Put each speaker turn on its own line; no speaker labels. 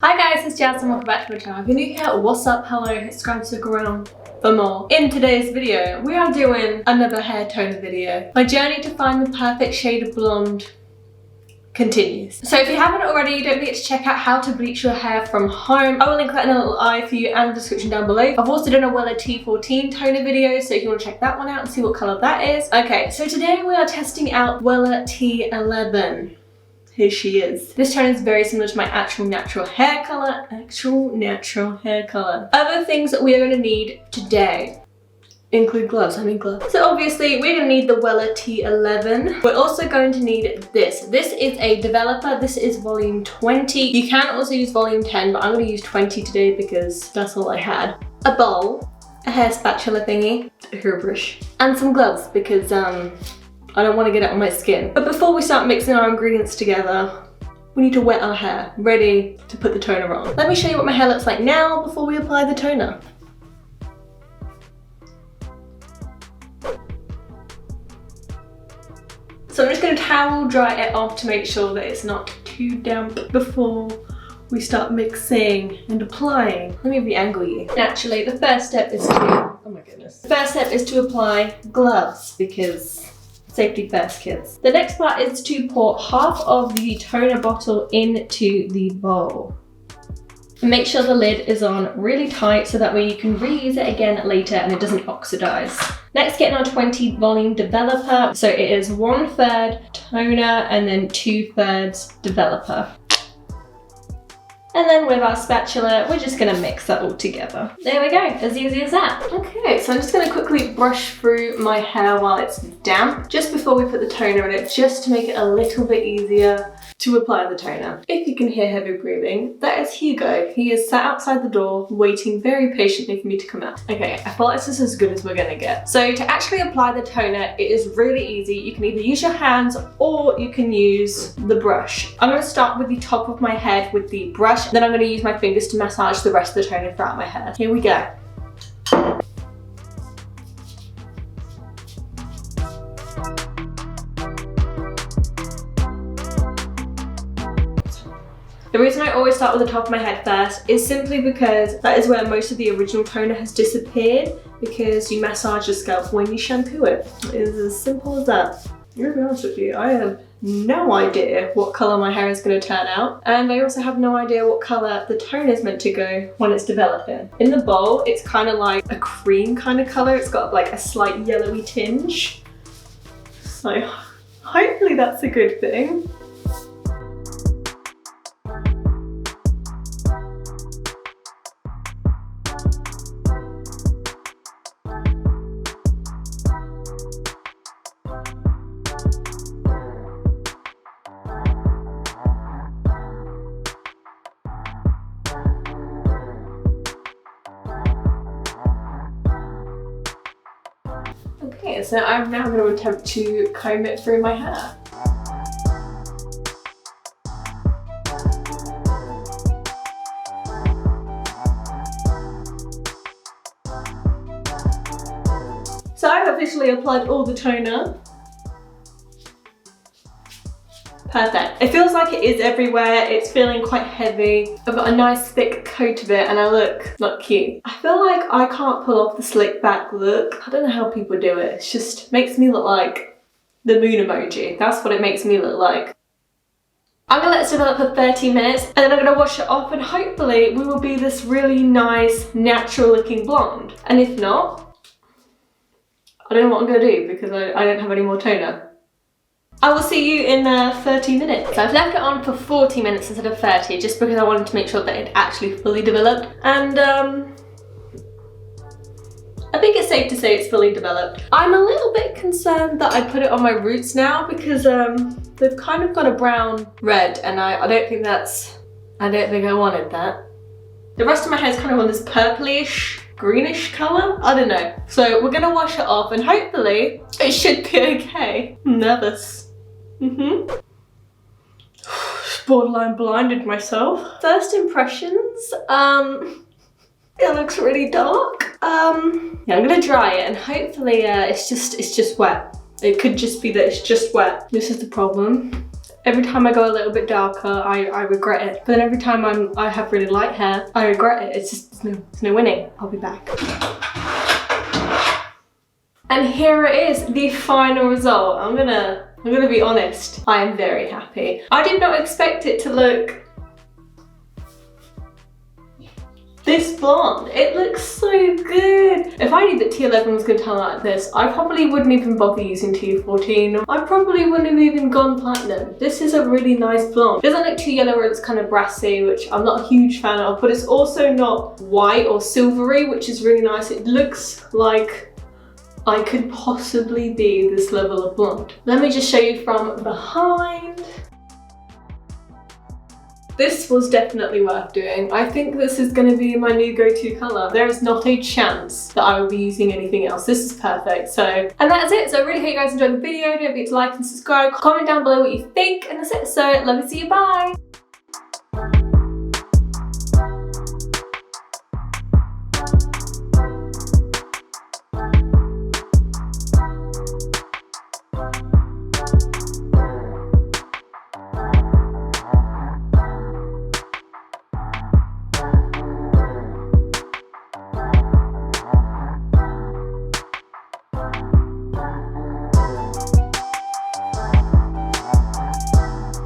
Hi guys, it's Jasmine, welcome back to my channel. If you're new here, what's up, hello, subscribe, stick around for more. In today's video, we are doing another hair toner video. My journey to find the perfect shade of blonde continues. So if you haven't already, don't forget to check out how to bleach your hair from home. I will link that in a little eye for you and the description down below. I've also done a Wella T14 toner video, so if you want to check that one out and see what colour that is. Okay, so today we are testing out Wella T11. Here she is. This toner is very similar to my actual natural hair colour. Other things that we are going to need today include gloves. So obviously we're going to need the Wella T11. We're also going to need this. This is a developer. This is volume 20. You can also use volume 10, but I'm going to use 20 today because that's all I had. A bowl, a hair spatula thingy, a hairbrush, and some gloves because I don't want to get it on my skin. But before we start mixing our ingredients together, we need to wet our hair, ready to put the toner on. Let me show you what my hair looks like now before we apply the toner. So I'm just going to towel dry it off to make sure that it's not too damp before we start mixing and applying. Let me re-angle you. Naturally, the first step is to, oh my goodness. The first step is to apply gloves because safety first, kids. The next part is to pour half of the toner bottle into the bowl. Make sure the lid is on really tight so that way you can reuse it again later and it doesn't oxidize. Next, getting our 20 volume developer. So it is 1/3 toner and then 2/3 developer. And then with our spatula, we're just gonna mix that all together. There we go, as easy as that. Okay, so I'm just gonna quickly brush through my hair while it's damp, just before we put the toner in it, just to make it a little bit easier to apply the toner. If you can hear heavy breathing, that is Hugo. He is sat outside the door, waiting very patiently for me to come out. Okay, I feel like this is as good as we're gonna get. So to actually apply the toner, it is really easy. You can either use your hands or you can use the brush. I'm gonna start with the top of my head with the brush, then I'm gonna use my fingers to massage the rest of the toner throughout my hair. Here we go. The reason I always start with the top of my head first is simply because that is where most of the original toner has disappeared, because you massage your scalp when you shampoo it. It is as simple as that. To be honest with you, I have no idea what colour my hair is going to turn out, and I also have no idea what colour the toner is meant to go when it's developing. In the bowl, it's kind of like a cream kind of colour. It's got like a slight yellowy tinge. So hopefully that's a good thing. Okay, so I'm now going to attempt to comb it through my hair. So I've officially applied all the toner. Perfect. It feels like it is everywhere. It's feeling quite heavy. I've got a nice thick coat of it and I look not cute. I feel like I can't pull off the slick back look. I don't know how people do it. It just makes me look like the moon emoji. That's what it makes me look like. I'm gonna let this develop for 30 minutes and then I'm gonna wash it off and hopefully we will be this really nice, natural looking blonde. And if not, I don't know what I'm gonna do because I don't have any more toner. I will see you in 30 minutes. So I've left it on for 40 minutes instead of 30 just because I wanted to make sure that it actually fully developed, and I think it's safe to say it's fully developed. I'm a little bit concerned that I put it on my roots now because they've kind of got a brown red and I don't think I wanted that. The rest of my hair is kind of on this purplish, greenish colour. I don't know. So we're gonna wash it off and hopefully it should be okay. I'm nervous. Borderline blinded myself. First impressions, it looks really dark. Yeah, I'm gonna dry it and hopefully it's just wet. It could just be that it's just wet. This is the problem. Every time I go a little bit darker, I regret it. But then every time I have really light hair, I regret it. It's just, there's no winning. I'll be back. And here it is, the final result. I'm gonna be honest. I am very happy. I did not expect it to look this blonde. It looks so good. If I knew that T11 was going to turn out like this, I probably wouldn't even bother using T14. I probably wouldn't have even gone platinum. This is a really nice blonde. It doesn't look too yellow or it's kind of brassy, which I'm not a huge fan of, but it's also not white or silvery, which is really nice. It looks like I could possibly be this level of blonde. Let me just show you from behind. This was definitely worth doing. I think this is going to be my new go-to colour. There is not a chance that I will be using anything else. This is perfect. So, and that's it. So I really hope you guys enjoyed the video. Don't forget to like and subscribe. Comment down below what you think. And that's it. So love to see you. Bye.